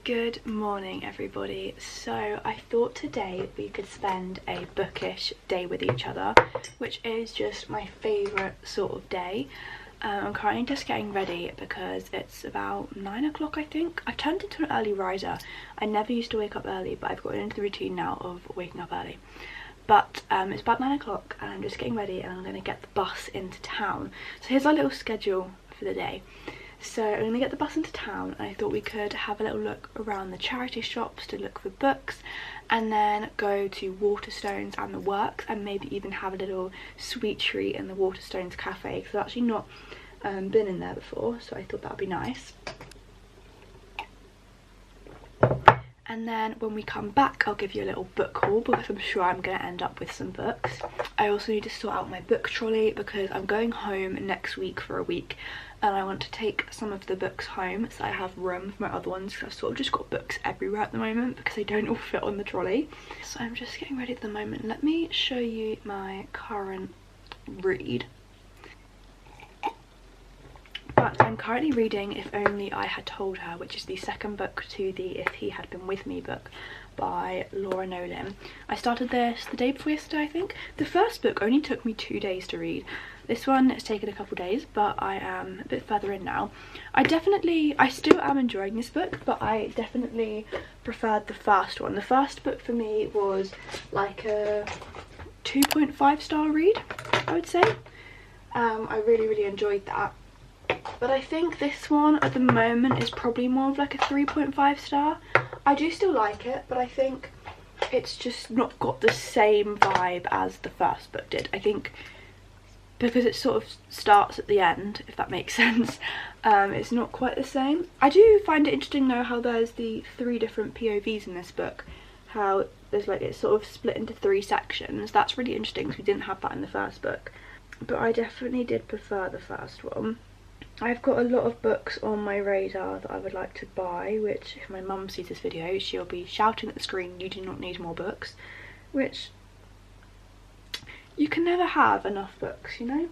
Good morning everybody. So I thought today we could spend a bookish day with each other, which is just my favourite sort of day. I'm currently just getting ready because it's about 9 o'clock I think. I've turned into an early riser. I never used to wake up early, but I've gotten into the routine now of waking up early. But it's about 9 o'clock and I'm just getting ready and I'm going to get the bus into town. So here's our little schedule for the day. So I'm going to get the bus into town and I thought we could have a little look around the charity shops to look for books, and then go to Waterstones and the Works, and maybe even have a little sweet treat in the Waterstones cafe because I've actually not been in there before, so I thought that would be nice. And then when we come back I'll give you a little book haul because I'm sure I'm going to end up with some books. I also need to sort out my book trolley because I'm going home next week for a week and I want to take some of the books home so I have room for my other ones, because I've sort of just got books everywhere at the moment because they don't all fit on the trolley. So I'm just getting ready at the moment. Let me show you my current read. But I'm currently reading If Only I Had Told Her, which is the second book to the If He Had Been With Me book by Laura Nolan. I started this the day before yesterday I think. The first book only took me 2 days to read. This one has taken a couple days, but I am a bit further in now. I still am enjoying this book, but I definitely preferred the first one. The first book for me was like a 2.5 star read, I would say. I really enjoyed that. But I think this one at the moment is probably more of like a 3.5 star. I do still like it, but I think it's just not got the same vibe as the first book did. I think because it sort of starts at the end, if that makes sense, it's not quite the same. I do find it interesting though how there's the 3 different POVs in this book. How there's like, it's sort of split into 3 sections. That's really interesting because we didn't have that in the first book. But I definitely did prefer the first one. I've got a lot of books on my radar that I would like to buy, which if my mum sees this video she'll be shouting at the screen, "You do not need more books," which you can never have enough books, you know?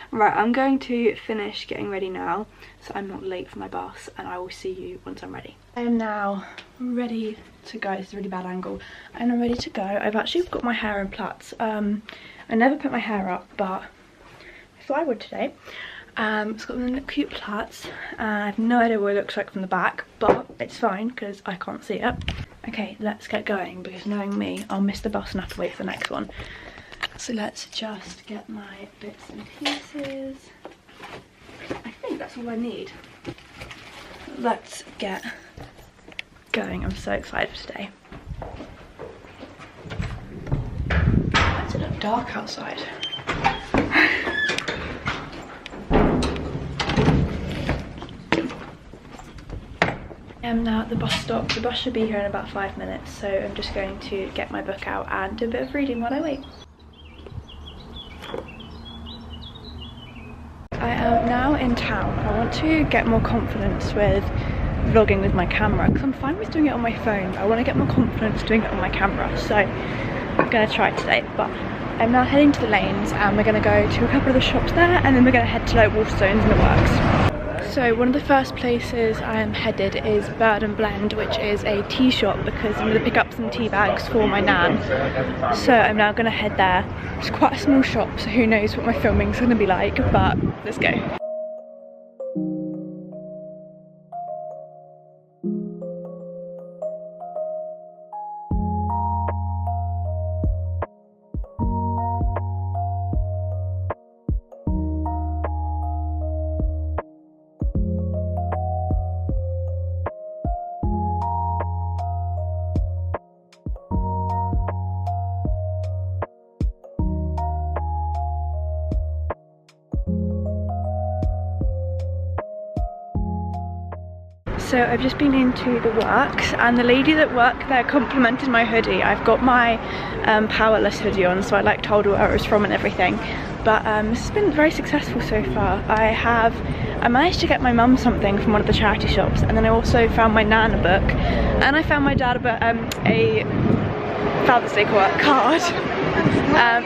Right, I'm going to finish getting ready now so I'm not late for my bus, and I will see you once I'm ready. I am now ready to go. It's a really bad angle. And I'm ready to go. I've actually got my hair in plaits. I never put my hair up, but I thought I would today. It's got the cute plaits. I have no idea what it looks like from the back, but it's fine because I can't see it. Okay, let's get going because knowing me, I'll miss the bus and have to wait for the next one. So let's just get my bits and pieces. I think that's all I need. Let's get going. I'm so excited for today. Why does it look dark outside? I am now at the bus stop. The bus should be here in about 5 minutes, so I'm just going to get my book out and do a bit of reading while I wait. I am now in town. I want to get more confidence with vlogging with my camera because I'm fine with doing it on my phone. I want to get more confidence doing it on my camera, so I'm going to try it today. But I'm now heading to the lanes and we're going to go to a couple of the shops there, and then we're going to head to like Waterstones and the Works. So one of the first places I am headed is Bird and Blend, which is a tea shop because I'm going to pick up some tea bags for my nan. So I'm now going to head there. It's quite a small shop, so who knows what my filming's going to be like, but let's go. So I've just been into the Works and the lady that worked there complimented my hoodie. I've got my Powerless hoodie on, so I like told her where it was from and everything. But this has been very successful so far. I managed to get my mum something from one of the charity shops, and then I also found my nan a book, and I found my dad a Father's Day card.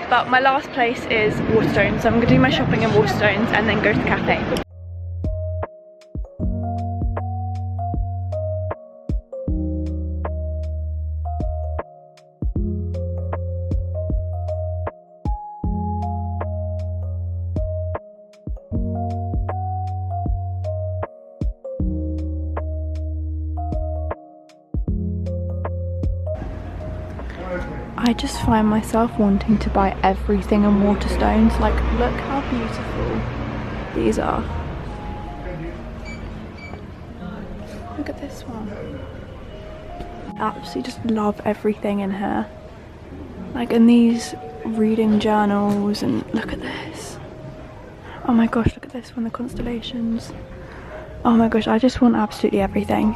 But my last place is Waterstones, so I'm going to do my shopping in Waterstones and then go to the cafe. I just find myself wanting to buy everything in Waterstones. Like, look how beautiful these are. Look at this one. Absolutely just love everything in here. Like, in these reading journals, and look at this. Oh my gosh, look at this one, the constellations. Oh my gosh, I just want absolutely everything.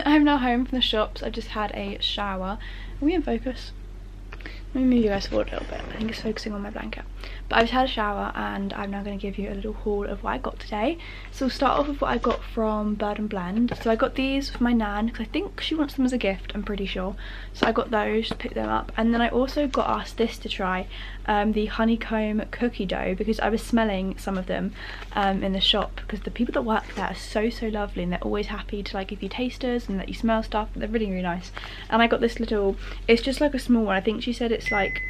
I'm now home from the shops. I've just had a shower. Are we in focus? Let me move you guys forward a little bit. I think it's focusing on my blanket. But I've just had a shower and I'm now going to give you a little haul of what I got today. So we'll start off with what I got from Bird and Blend. So I got these for my nan because I think she wants them as a gift, I'm pretty sure. So I got those to pick them up. And then I also got us this to try, the honeycomb cookie dough, because I was smelling some of them in the shop, because the people that work there are so lovely and they're always happy to like give you tasters and let you smell stuff. They're really nice. And I got this little, it's just like a small one. I think she said it's like,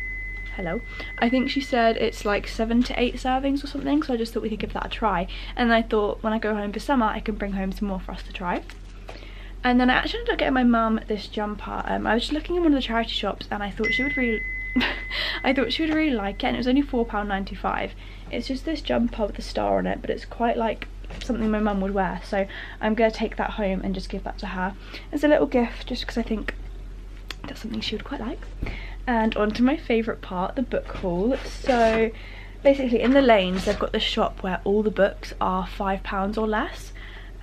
hello, I think she said it's like 7 to 8 servings or something, so I just thought we could give that a try. And then I thought when I go home for summer I can bring home some more for us to try. And then I actually ended up getting my mum this jumper. I was just looking in one of the charity shops and I thought she would really I thought she would really like it, and it was only £4.95. It's just this jumper with a star on it, but it's quite like something my mum would wear, so I'm going to take that home and just give that to her as a little gift, just because I think that's something she would quite like. And on to my favourite part, the book haul. So basically in the lanes they've got this shop where all the books are £5 or less,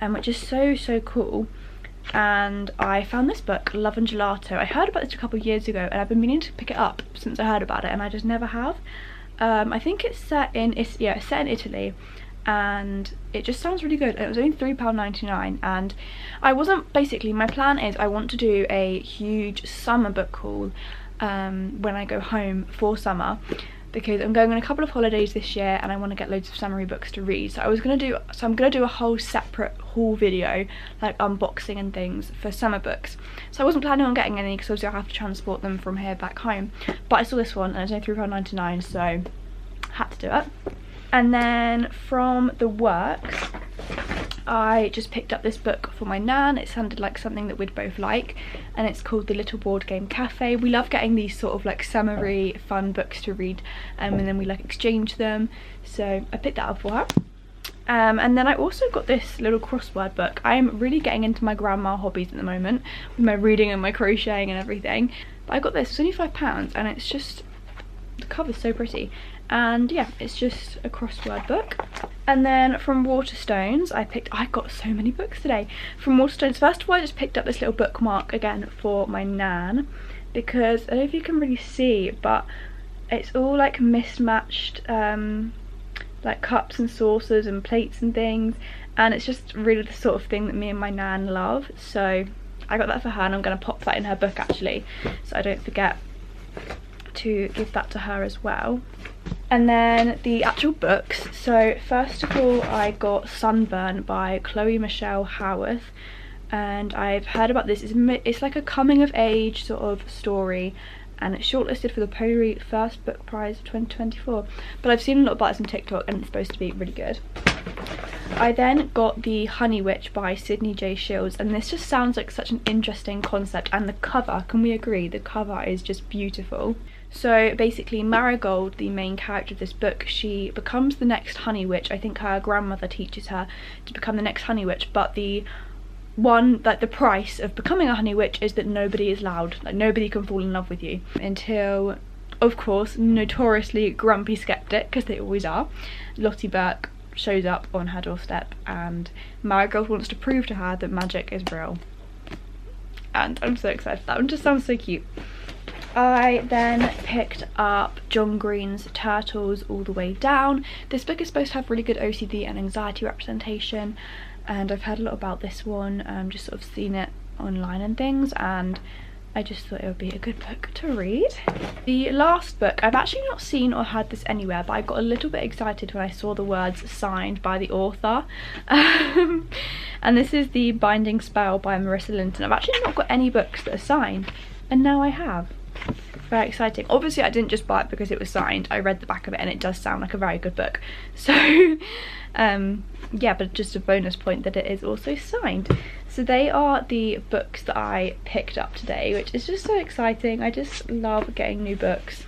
which is so cool. And I found this book, Love and Gelato. I heard about this a couple of years ago and I've been meaning to pick it up since I heard about it, and I just never have. I think it's set in Italy, and it just sounds really good. It was only £3.99, and I wasn't, basically my plan is I want to do a huge summer book haul when I go home for summer, because I'm going on a couple of holidays this year and I want to get loads of summery books to read. So I'm gonna do a whole separate haul video, like unboxing and things for summer books. So I wasn't planning on getting any because obviously I have to transport them from here back home, but I saw this one and it's only £3.99, so I had to do it. And then from the works, I just picked up this book for my nan. It sounded like something that we'd both like, and it's called The Little Board Game Cafe. We love getting these sort of like summery fun books to read, and then we like exchange them, so I picked that up for her. And then I also got this little crossword book. I am really getting into my grandma hobbies at the moment with my reading and my crocheting and everything, but I got this. It's only £5 and it's just, the cover's so pretty. And yeah, it's just a crossword book. And then from Waterstones, I got so many books today. From Waterstones, first of all I just picked up this little bookmark again for my nan, because I don't know if you can really see, but it's all like mismatched like cups and saucers and plates and things, and it's just really the sort of thing that me and my nan love. So I got that for her, and I'm going to pop that in her book actually, so I don't forget to give that to her as well. And then the actual books, so first of all I got Sunburn by Chloe Michelle Howarth, and I've heard about this. It's like a coming of age sort of story, and it's shortlisted for the Poetry First Book Prize of 2024, but I've seen a lot about this on TikTok and it's supposed to be really good. I then got The Honey Witch by Sydney J. Shields, and this just sounds like such an interesting concept, and the cover, can we agree, the cover is just beautiful. So basically Marigold, the main character of this book, she becomes the next honey witch. I think her grandmother teaches her to become the next honey witch, but the price of becoming a honey witch is that nobody is allowed, like nobody can fall in love with you, until, of course, notoriously grumpy skeptic, because they always are, Lottie Burke shows up on her doorstep, and Marigold wants to prove to her that magic is real. and I'm so excited. That one just sounds so cute. I then picked up John Green's Turtles All the Way Down. This book is supposed to have really good OCD and anxiety representation, and I've heard a lot about this one, just sort of seen it online and things, and I just thought it would be a good book to read. The last book, I've actually not seen or heard this anywhere, but I got a little bit excited when I saw the words signed by the author. And this is The Binding Spell by Marissa Linton. I've actually not got any books that are signed, and now I have. Very exciting. Obviously I didn't just buy it because it was signed. I read the back of it and it does sound like a very good book. So yeah, but just a bonus point that it is also signed. So they are the books that I picked up today, which is just so exciting. I just love getting new books,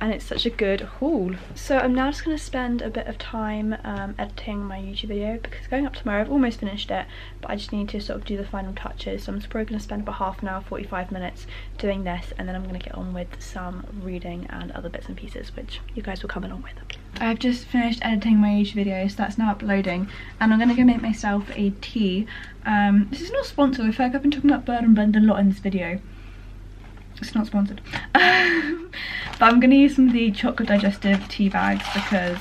and it's such a good haul. So I'm now just going to spend a bit of time editing my YouTube video, because going up tomorrow, I've almost finished it, but I just need to sort of do the final touches. So I'm probably going to spend about half an hour, 45 minutes doing this, and then I'm going to get on with some reading and other bits and pieces, which you guys will come along with. I've just finished editing my YouTube video, so that's now uploading, and I'm going to go make myself a tea. This is not sponsored. I feel like I've been talking about Bird and Blend a lot in this video. It's not sponsored. But I'm going to use some of the chocolate digestive tea bags because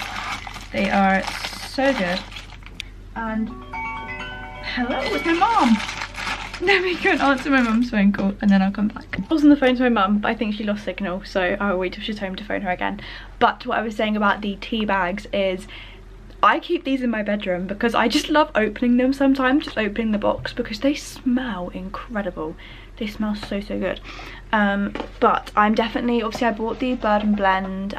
they are so good. And hello, it's my mum. Let me go and answer my mum's phone call and then I'll come back. I was on the phone to my mum, but I think she lost signal, so I'll wait till she's home to phone her again. But what I was saying about the tea bags is I keep these in my bedroom because I just love opening them sometimes, just opening the box, because they smell incredible. They smell so good. But I'm definitely, obviously I bought the Bird and Blend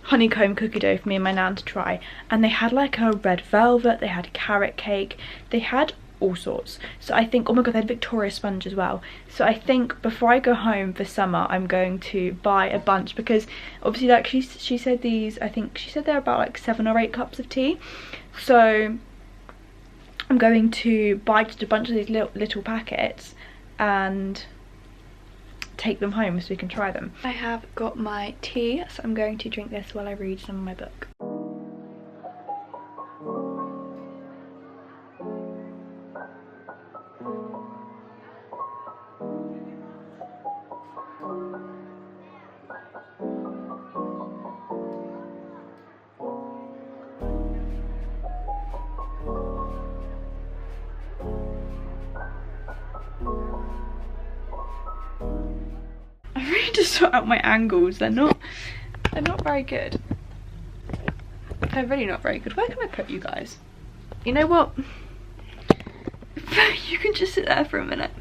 honeycomb cookie dough for me and my nan to try, and they had like a red velvet, they had carrot cake, they had all sorts. So I think, oh my god, they had Victoria sponge as well. So I think before I go home for summer I'm going to buy a bunch, because obviously like she said these, I think she said they're about like 7 or 8 cups of tea. So I'm going to buy just a bunch of these little packets and take them home so we can try them. I have got my tea, so I'm going to drink this while I read some of my book. To sort out my angles, they're not very good. They're really not very good. Where can I put you guys? You know what, you can just sit there for a minute.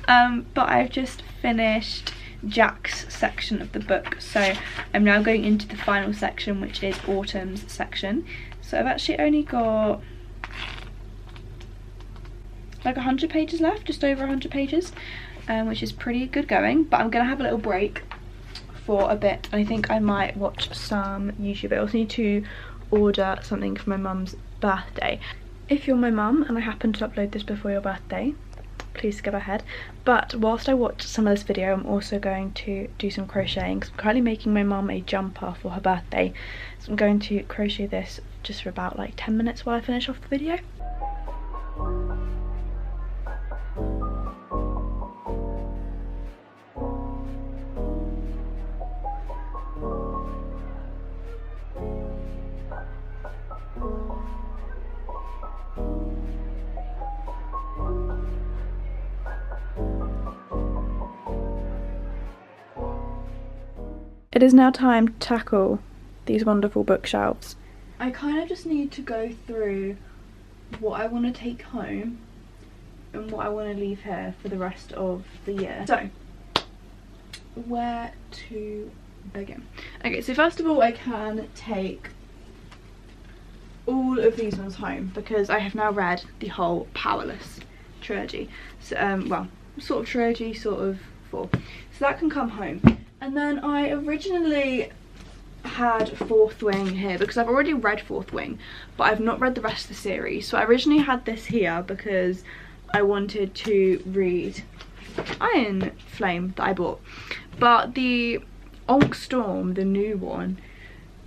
But I've just finished Jack's section of the book, so I'm now going into the final section, which is Autumn's section. So I've actually only got like 100 pages left, just over 100 pages. Which is pretty good going, but I'm gonna have a little break for a bit. I think I might watch some YouTube. I also need to order something for my mum's birthday. If you're my mum and I happen to upload this before your birthday, please go ahead. But whilst I watch some of this video, I'm also going to do some crocheting, because I'm currently making my mum a jumper for her birthday. So I'm going to crochet this just for about like 10 minutes while I finish off the video. It is now time to tackle these wonderful bookshelves. I kind of just need to go through what I want to take home and what I want to leave here for the rest of the year. So, where to begin? Okay, so first of all, I can take all of these ones home because I have now read the whole Powerless trilogy. So, well, sort of trilogy, sort of 4. So that can come home. And then I originally had Fourth Wing here because I've already read Fourth Wing, but I've not read the rest of the series. So I originally had this here because I wanted to read Iron Flame that I bought. But the Onk Storm, the new one,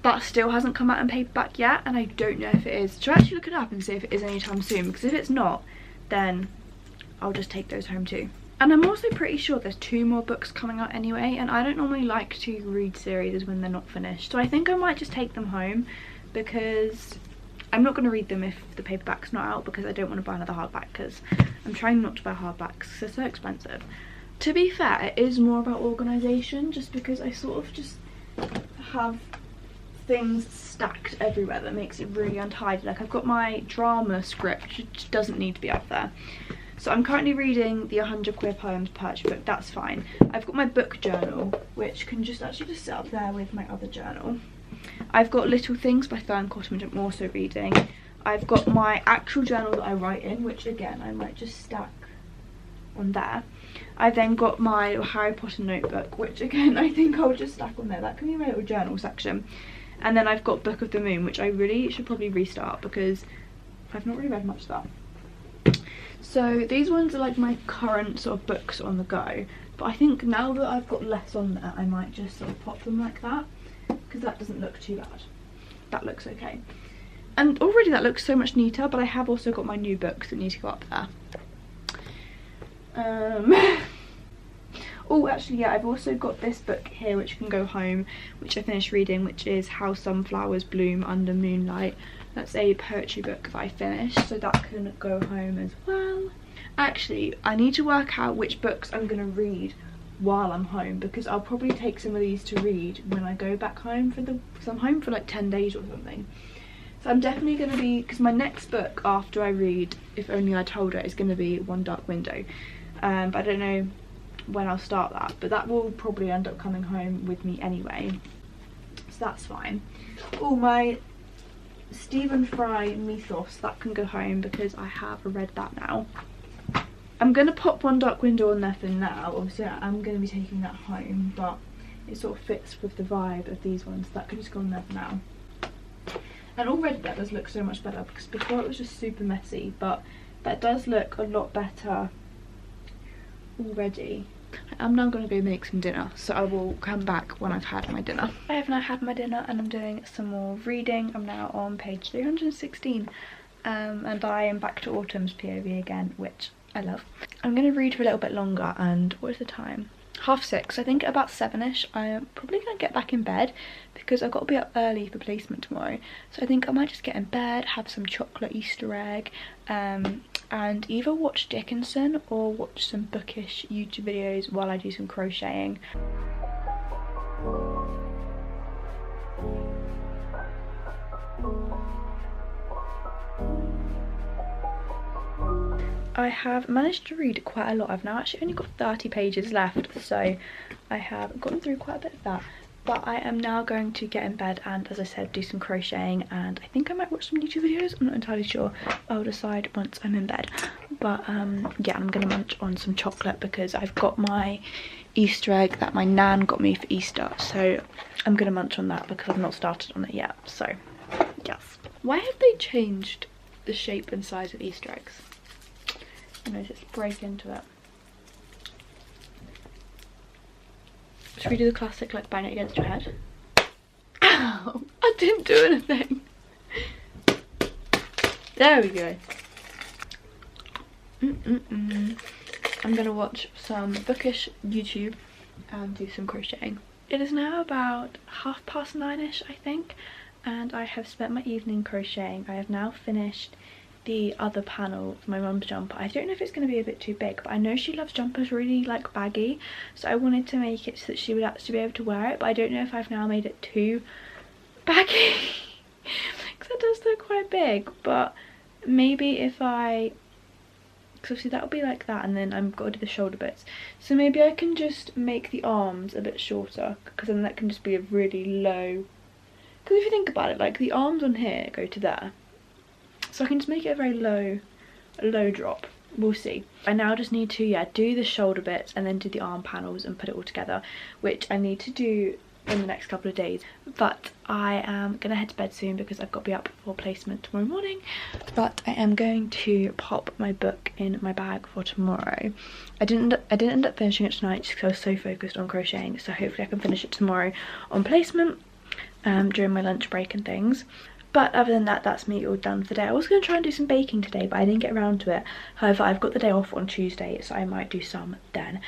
that still hasn't come out in paperback yet, and I don't know if it is. So actually look it up and see if it is anytime soon, because if it's not, then I'll just take those home too. And I'm also pretty sure there's 2 more books coming out anyway, and I don't normally like to read series when they're not finished, so I think I might just take them home, because I'm not going to read them if the paperback's not out, because I don't want to buy another hardback, because I'm trying not to buy hardbacks because they're so expensive. To be fair, it is more about organisation, just because I sort of just have things stacked everywhere that makes it really untidy. Like, I've got my drama script, which doesn't need to be up there. So I'm currently reading the 100 Queer Poems Perch book, that's fine. I've got my book journal, which can just actually just sit up there with my other journal. I've got Little Things by Fern Cotton, which I'm also reading. I've got my actual journal that I write in, which again I might just stack on there. I've then got my Harry Potter notebook, which again I think I'll just stack on there. That can be my little journal section. And then I've got Book of the Moon, which I really should probably restart because I've not really read much of that. So these ones are like my current sort of books on the go, but I think now that I've got less on there, I might just sort of pop them like that, because that doesn't look too bad. That looks okay. And already that looks so much neater, but I have also got my new books that need to go up there. Oh, actually, yeah, I've also got this book here which can go home, which I finished reading, which is How Sunflowers Bloom Under Moonlight. That's a poetry book that I finished, so that can go home as well. Actually, I need to work out which books I'm going to read while I'm home, because I'll probably take some of these to read when I go back home because I'm home for like 10 days or something. So I'm definitely going to be, because my next book after I read If Only I Told Her is going to be One Dark Window. But I don't know when I'll start that, but that will probably end up coming home with me anyway, so that's fine. Oh, my Stephen Fry mythos, that can go home because I have read that now. I'm going to pop One Dark Window on there for now. Obviously I'm going to be taking that home, but it sort of fits with the vibe of these ones, so that can just go on there for now. And already that does look so much better, because before it was just super messy, but that does look a lot better already. I'm now going to go make some dinner, so I will come back when I've had my dinner. I have now had my dinner and I'm doing some more reading. I'm now on page 316, and I am back to Autumn's POV again, which I love. I'm going to read for a little bit longer, and what is the time? 6:30. I think about 7ish I'm probably going to get back in bed, because I've got to be up early for placement tomorrow. So I think I might just get in bed, have some chocolate Easter egg, and either watch Dickinson or watch some bookish YouTube videos while I do some crocheting. I have managed to read quite a lot. I've now actually only got 30 pages left, so I have gotten through quite a bit of that. But I am now going to get in bed and, as I said, do some crocheting, and I think I might watch some YouTube videos. I'm not entirely sure. I'll decide once I'm in bed. But yeah, I'm going to munch on some chocolate because I've got my Easter egg that my nan got me for Easter. So I'm going to munch on that because I've not started on it yet. So yes. Why have they changed the shape and size of Easter eggs? I'm going to just break into it. Should we do the classic, like, bang it against your head? Ow! I didn't do anything. There we go. I'm going to watch some bookish YouTube and do some crocheting. It is now about 9:30ish, I think, and I have spent my evening crocheting. I have now finished the other panel of my mum's jumper. I don't know if it's going to be a bit too big, but I know she loves jumpers really like baggy, so I wanted to make it so that she would actually be able to wear it, but I don't know if I've now made it too baggy because it does look quite big. But maybe if I, because obviously that will be like that, and then I've got to do the shoulder bits, so maybe I can just make the arms a bit shorter, because then that can just be a really low, because if you think about it, like the arms on here go to there, so I can just make it a very low drop. We'll see. I now just need to, yeah, do the shoulder bits and then do the arm panels and put it all together, which I need to do in the next couple of days. But I am gonna head to bed soon because I've got to be up for placement tomorrow morning. But I am going to pop my book in my bag for tomorrow. I didn't end up finishing it tonight just because I was so focused on crocheting, so hopefully I can finish it tomorrow on placement during my lunch break and things. But other than that, that's me all done for the day. I was going to try and do some baking today, but I didn't get around to it. However, I've got the day off on Tuesday, so I might do some then.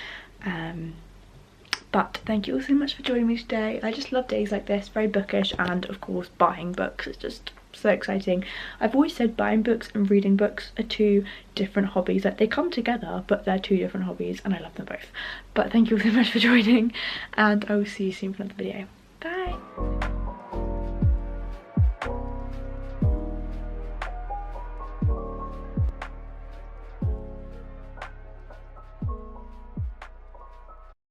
But thank you all so much for joining me today. I just love days like this, very bookish, and of course buying books. It's just so exciting. I've always said buying books and reading books are two different hobbies. Like, they come together, but they're two different hobbies, and I love them both. But thank you all so much for joining, and I will see you soon for another video. Bye!